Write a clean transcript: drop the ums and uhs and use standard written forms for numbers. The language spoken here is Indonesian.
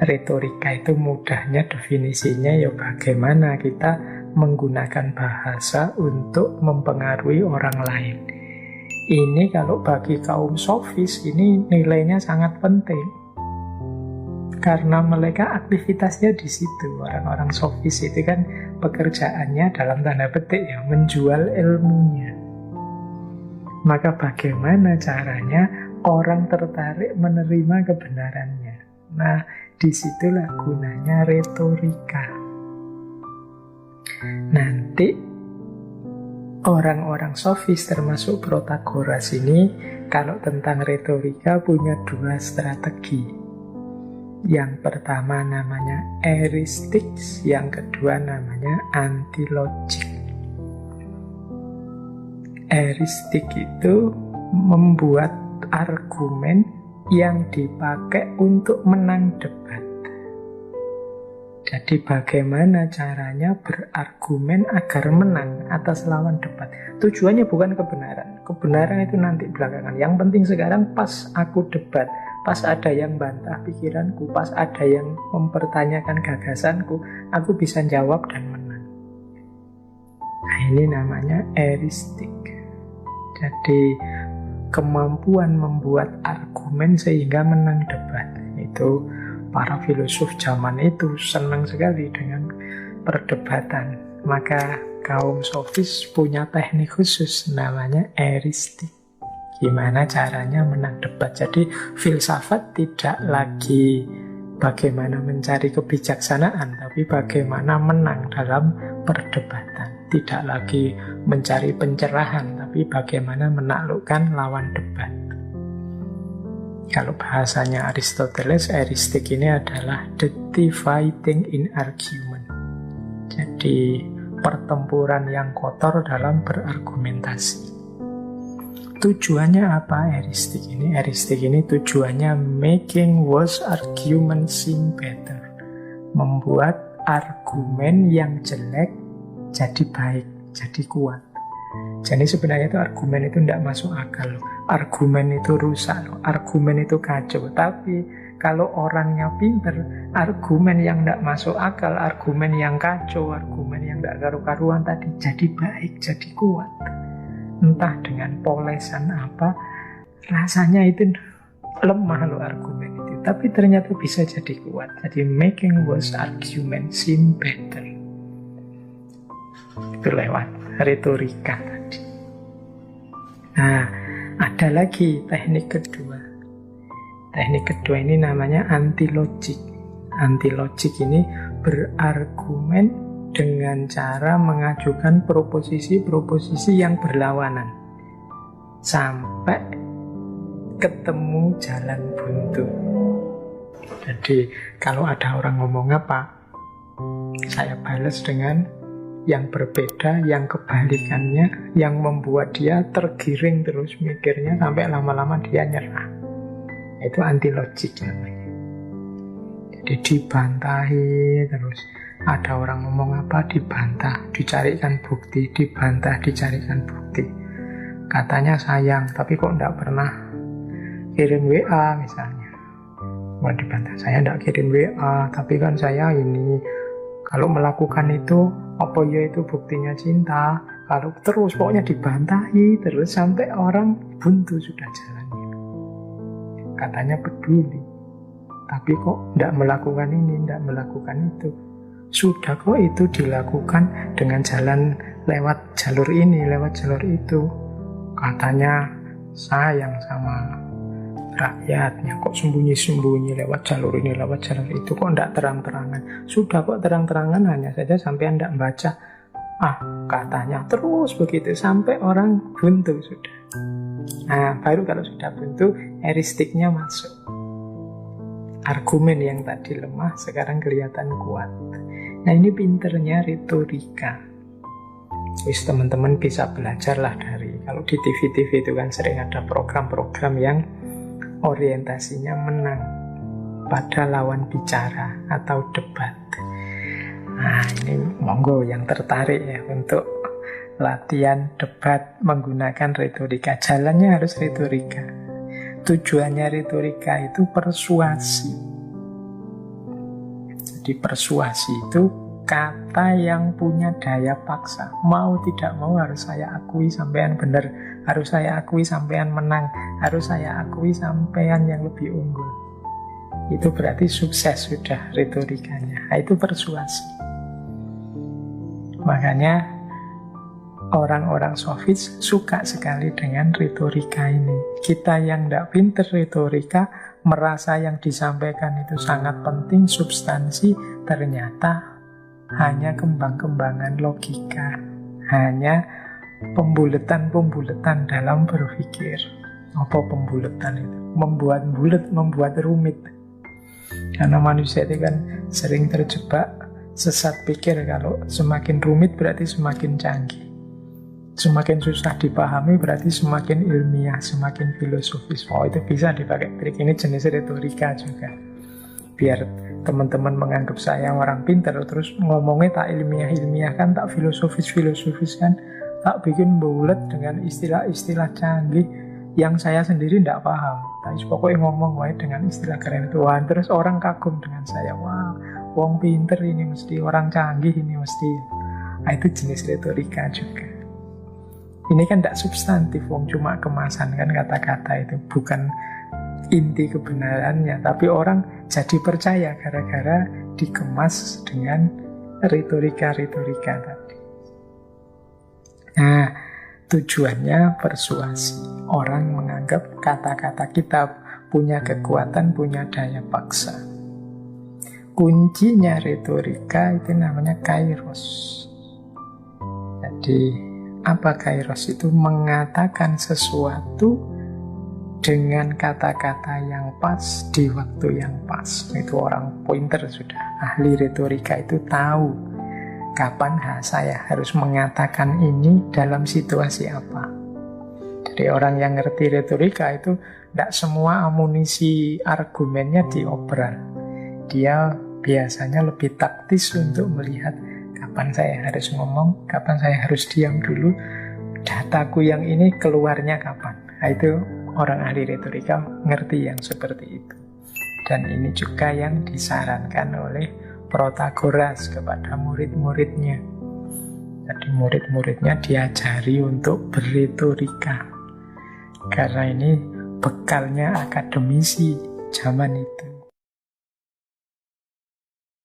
Retorika itu mudahnya definisinya ya bagaimana kita menggunakan bahasa untuk mempengaruhi orang lain. Ini kalau bagi kaum sofis ini nilainya sangat penting. Karena mereka aktivitasnya di situ. Orang-orang sofis itu kan pekerjaannya dalam tanda petik ya menjual ilmunya. Maka bagaimana caranya orang tertarik menerima kebenarannya? Nah, disitulah gunanya retorika. Nanti orang-orang sofis termasuk Protagoras ini kalau tentang retorika punya dua strategi. Yang pertama namanya eristik, yang kedua namanya antilogik. Eristik itu membuat argumen yang dipakai untuk menang debat. Jadi bagaimana caranya berargumen agar menang atas lawan debat. Tujuannya bukan kebenaran. Kebenaran itu nanti belakangan. Yang penting sekarang pas aku debat, pas ada yang bantah pikiranku, pas ada yang mempertanyakan gagasanku, aku bisa jawab dan menang. Nah, ini namanya eristik. Jadi kemampuan membuat argumen sehingga menang debat. Itu para filosof zaman itu senang sekali dengan perdebatan. Maka kaum sofis punya teknik khusus namanya eristik. Gimana caranya menang debat. Jadi filsafat tidak lagi bagaimana mencari kebijaksanaan, tapi bagaimana menang dalam perdebatan. Tidak lagi mencari pencerahan, tapi bagaimana menaklukkan lawan debat. Kalau bahasanya Aristoteles, eristik ini adalah the dividing in argument. Jadi pertempuran yang kotor dalam berargumentasi. Tujuannya apa eristik ini? Eristik ini tujuannya making worse argument seem better. Membuat argumen yang jelek jadi baik, jadi kuat. Jadi sebenarnya itu argumen itu tidak masuk akal loh. Argumen itu rusak loh. Argumen itu kacau. Tapi kalau orangnya pinter, argumen yang tidak masuk akal, argumen yang kacau, argumen yang tidak karu-karuan tadi jadi baik, jadi kuat. Entah dengan polesan apa, rasanya itu lemah loh argumen itu. Tapi ternyata bisa jadi kuat. Jadi making worse argument seem better. Itu lewat retorika tadi. Nah, ada lagi teknik kedua. Teknik kedua ini namanya antilogik. Antilogik ini berargumen dengan cara mengajukan proposisi-proposisi yang berlawanan sampai ketemu jalan buntu. Jadi kalau ada orang ngomong apa, saya balas dengan yang berbeda, yang kebalikannya, yang membuat dia tergiring terus mikirnya sampai lama-lama dia nyerah. Itu antilogik namanya. Jadi dibantahi terus. Ada orang ngomong apa, dibantah, dicarikan bukti, dibantah, dicarikan bukti. Katanya sayang, tapi kok enggak pernah kirim WA misalnya. Mau dibantah, saya enggak kirim WA, tapi kan saya ini kalau melakukan itu, apa ya itu buktinya cinta? Kalau terus pokoknya dibantahi terus sampai orang buntu sudah jalannya. Katanya peduli, tapi kok tidak melakukan ini, tidak melakukan itu. Sudah kok itu dilakukan dengan jalan lewat jalur ini, lewat jalur itu. Katanya sayang sama rakyatnya, kok sembunyi-sembunyi lewat jalur ini, lewat jalur itu, kok tidak terang-terangan. Sudah kok terang-terangan, hanya saja sampai Anda membaca. Katanya terus begitu sampai orang buntu sudah. Nah, baru kalau sudah buntu, eristiknya masuk. Argumen yang tadi lemah sekarang kelihatan kuat. Nah, ini pinternya retorika. Wis teman-teman bisa belajarlah dari, kalau di TV-TV itu kan sering ada program-program yang orientasinya menang pada lawan bicara atau debat. Nah, ini monggo yang tertarik ya untuk latihan debat menggunakan retorika. Jalannya harus retorika. Tujuannya retorika itu persuasi. Jadi persuasi itu kata yang punya daya paksa. Mau tidak mau harus saya akui sampean benar, harus saya akui sampean menang, harus saya akui sampean yang lebih unggul. Itu berarti sukses sudah retorikanya. Nah, itu persuasi. Makanya orang-orang sofis suka sekali dengan retorika ini. Kita yang tidak pinter retorika merasa yang disampaikan itu sangat penting, substansi, ternyata hanya kembang-kembangan logika, hanya pembuletan-pembuletan dalam berpikir. Apa pembuletan itu? Membuat bulet, membuat rumit. Karena manusia itu kan sering terjebak sesat pikir. Kalau semakin rumit berarti semakin canggih, semakin susah dipahami berarti semakin ilmiah, semakin filosofis. Oh, itu bisa dipakai trik ini, jenis retorika juga. Biar teman-teman menganggap saya orang pintar, terus ngomongnya tak ilmiah-ilmiah kan, tak filosofis-filosofis kan, tak bikin bulat dengan istilah-istilah canggih yang saya sendiri tidak paham. Tapi pokoknya ngomong wae dengan istilah keren itu. Wah, terus orang kagum dengan saya. Wah, wong pinter ini mesti, orang canggih ini mesti. Nah, itu jenis retorika juga. Ini kan tidak substantif, wong cuma kemasan kan kata-kata itu, bukan inti kebenarannya. Tapi orang jadi percaya gara-gara dikemas dengan retorika-retorika tadi. Nah, tujuannya persuasi. Orang menganggap kata-kata kita punya kekuatan, punya daya paksa. Kuncinya retorika itu namanya kairos. Jadi apa kairos itu? Mengatakan sesuatu dengan kata-kata yang pas di waktu yang pas. Itu orang pointer sudah. Ahli retorika itu tahu kapan saya harus mengatakan ini dalam situasi apa. Jadi orang yang ngerti retorika itu tidak semua amunisi argumennya diobral. Dia biasanya lebih taktis untuk melihat kapan saya harus ngomong, kapan saya harus diam dulu, dataku yang ini keluarnya kapan. Nah, itu orang ahli retorika ngerti yang seperti itu. Dan ini juga yang disarankan oleh Protagoras kepada murid-muridnya. Jadi murid-muridnya diajari untuk berretorika. Karena ini bekalnya akademisi zaman itu.